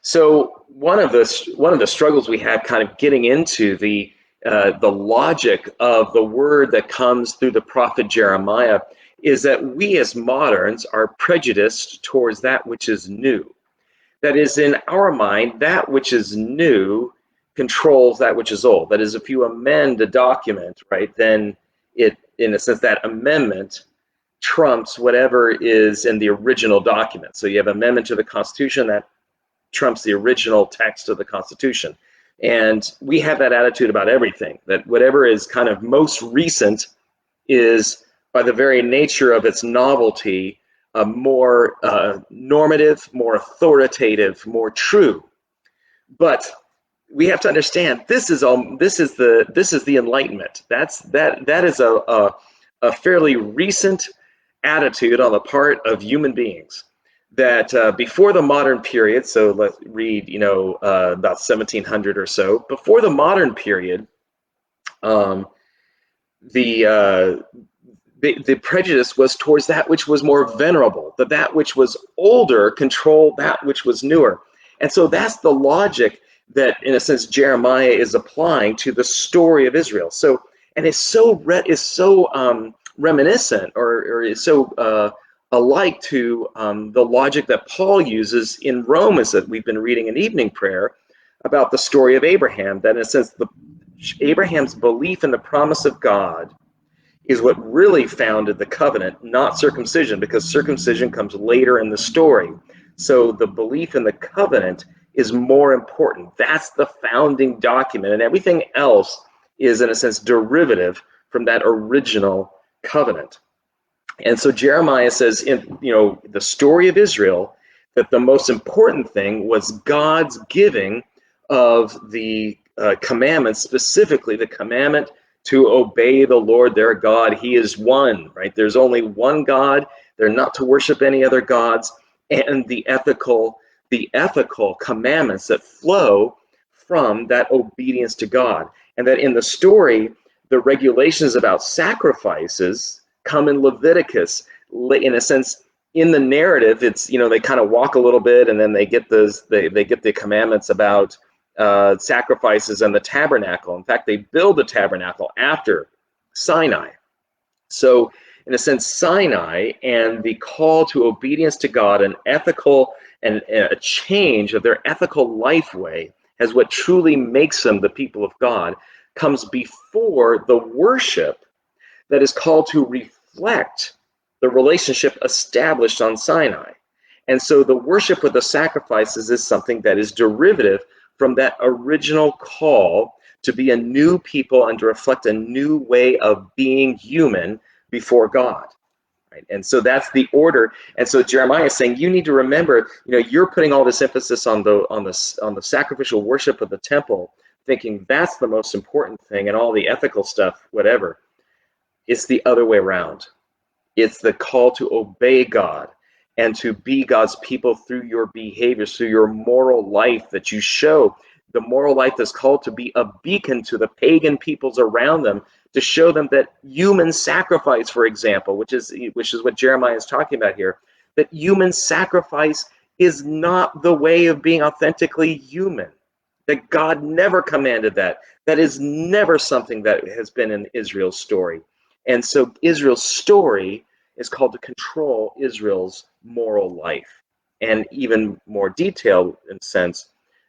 So one of the struggles we have kind of getting into the logic of the word that comes through the prophet Jeremiah is that we as moderns are prejudiced towards that which is new. That is, in our mind, that which is new controls that which is old. That is, if you amend a document, right, then it, in a sense, that amendment trumps whatever is in the original document. So you have amendment to the Constitution that trumps the original text of the Constitution. And we have that attitude about everything, that whatever is kind of most recent is, by the very nature of its novelty, more normative, more authoritative, more true. But we have to understand this is the Enlightenment. That is a fairly recent attitude on the part of human beings. That before the modern period, so let's read, about 1700 or so. Before the modern period, the the prejudice was towards that which was more venerable, that which was older controlled that which was newer. And so that's the logic that, in a sense, Jeremiah is applying to the story of Israel. So, and it's so reminiscent, or is so alike to the logic that Paul uses in Romans that we've been reading in evening prayer about the story of Abraham. That, in a sense, Abraham's belief in the promise of God is what really founded the covenant, not circumcision, because circumcision comes later in the story. So the belief in the covenant is more important. That's the founding document, and everything else is, in a sense, derivative from that original covenant. And so Jeremiah says in the story of Israel that the most important thing was God's giving of the commandments, specifically the commandment to obey the Lord their God. He is one, right? There's only one God. They're not to worship any other gods. And the ethical commandments that flow from that obedience to God. And that in the story, the regulations about sacrifices come in Leviticus. In a sense, in the narrative, it's, they kind of walk a little bit, and then they get the commandments about sacrifices and the tabernacle. In fact, they build the tabernacle after Sinai. So, in a sense, Sinai and the call to obedience to God, an ethical and a change of their ethical life way, as what truly makes them the people of God, comes before the worship that is called to reflect the relationship established on Sinai. And so the worship of the sacrifices is something that is derivative from that original call to be a new people and to reflect a new way of being human before God. Right? And so that's the order. And so Jeremiah is saying, you need to remember, you're putting all this emphasis on the sacrificial worship of the temple, thinking that's the most important thing, and all the ethical stuff, whatever. It's the other way around. It's the call to obey God and to be God's people through your behaviors, through your moral life that you show. The moral life that's called to be a beacon to the pagan peoples around them, to show them that human sacrifice, for example, which is what Jeremiah is talking about here, that human sacrifice is not the way of being authentically human, that God never commanded that. That is never something that has been in Israel's story. And so Israel's story is called to control Israel's moral life. And even more detailed, in a sense,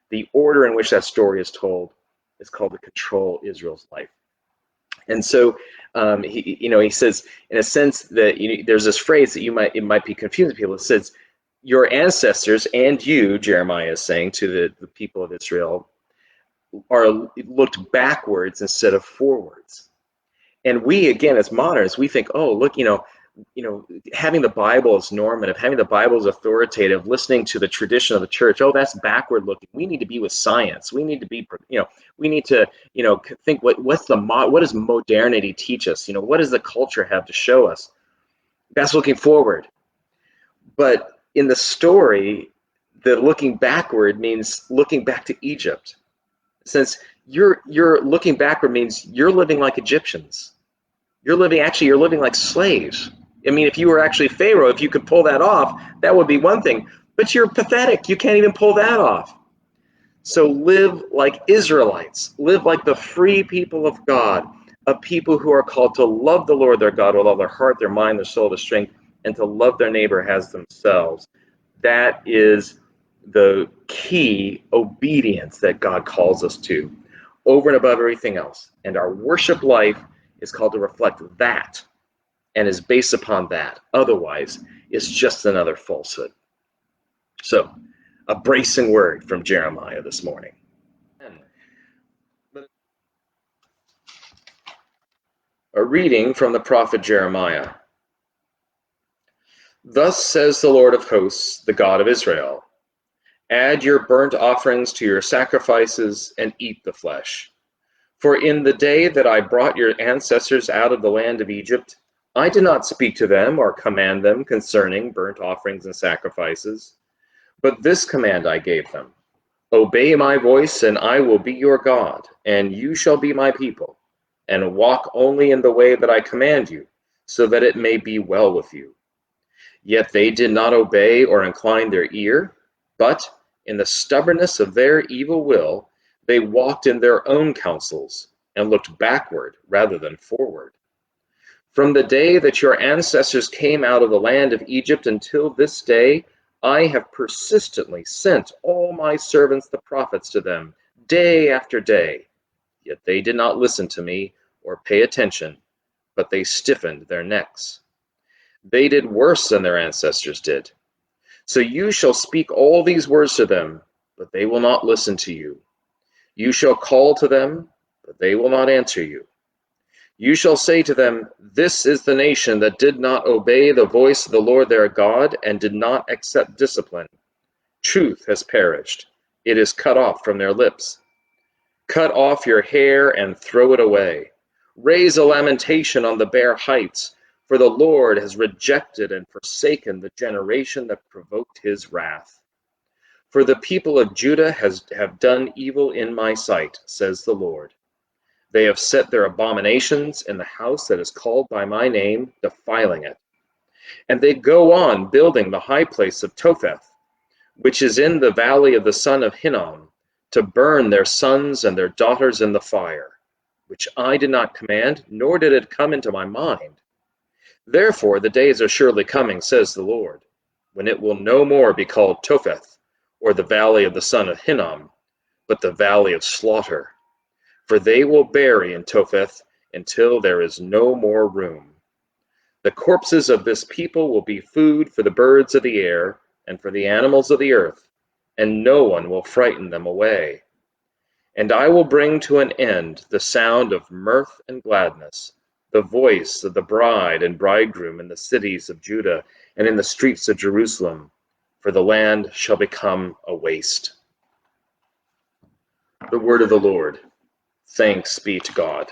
the order in which that story is told is called to control Israel's life. And so he says, in a sense, that there's this phrase that it might be confusing to people. It says, your ancestors and you, Jeremiah is saying to the people of Israel, are looked backwards instead of forwards. And we, again, as moderns, we think, oh, look, having the Bible as normative, having the Bible as authoritative, listening to the tradition of the church, oh, that's backward looking. We need to be with science. We need to be, we need to, think what does modernity teach us? What does the culture have to show us? That's looking forward. But in the story, the looking backward means looking back to Egypt. Since you're looking backward means you're living like Egyptians. You're living like slaves. I mean, if you were actually Pharaoh, if you could pull that off, that would be one thing. But you're pathetic. You can't even pull that off. So live like Israelites, live like the free people of God, a people who are called to love the Lord their God with all their heart, their mind, their soul, their strength, and to love their neighbor as themselves. That is the key obedience that God calls us to, over and above everything else. And our worship life is called to reflect that and is based upon that. Otherwise, it's just another falsehood. So, a bracing word from Jeremiah this morning. A reading from the prophet Jeremiah. Thus says the Lord of hosts, the God of Israel: add your burnt offerings to your sacrifices and eat the flesh. For in the day that I brought your ancestors out of the land of Egypt, I did not speak to them or command them concerning burnt offerings and sacrifices. But this command I gave them: obey my voice, and I will be your God, and you shall be my people, and walk only in the way that I command you, so that it may be well with you. Yet they did not obey or incline their ear, but in the stubbornness of their evil will, they walked in their own counsels and looked backward rather than forward. From the day that your ancestors came out of the land of Egypt until this day, I have persistently sent all my servants the prophets to them, day after day. Yet they did not listen to me or pay attention, but they stiffened their necks. They did worse than their ancestors did. So you shall speak all these words to them, but they will not listen to you. You shall call to them, but they will not answer you. You shall say to them, this is the nation that did not obey the voice of the Lord their God and did not accept discipline. Truth has perished. It is cut off from their lips. Cut off your hair and throw it away. Raise a lamentation on the bare heights, for the Lord has rejected and forsaken the generation that provoked his wrath. For the people of Judah have done evil in my sight, says the Lord. They have set their abominations in the house that is called by my name, defiling it. And they go on building the high place of Topheth, which is in the valley of the son of Hinnom, to burn their sons and their daughters in the fire, which I did not command, nor did it come into my mind. Therefore the days are surely coming, says the Lord, when it will no more be called Topheth, or the valley of the son of Hinnom, but the valley of slaughter. For they will bury in Topheth until there is no more room. The corpses of this people will be food for the birds of the air and for the animals of the earth, and no one will frighten them away. And I will bring to an end the sound of mirth and gladness, the voice of the bride and bridegroom in the cities of Judah and in the streets of Jerusalem, for the land shall become a waste. The word of the Lord. Thanks be to God.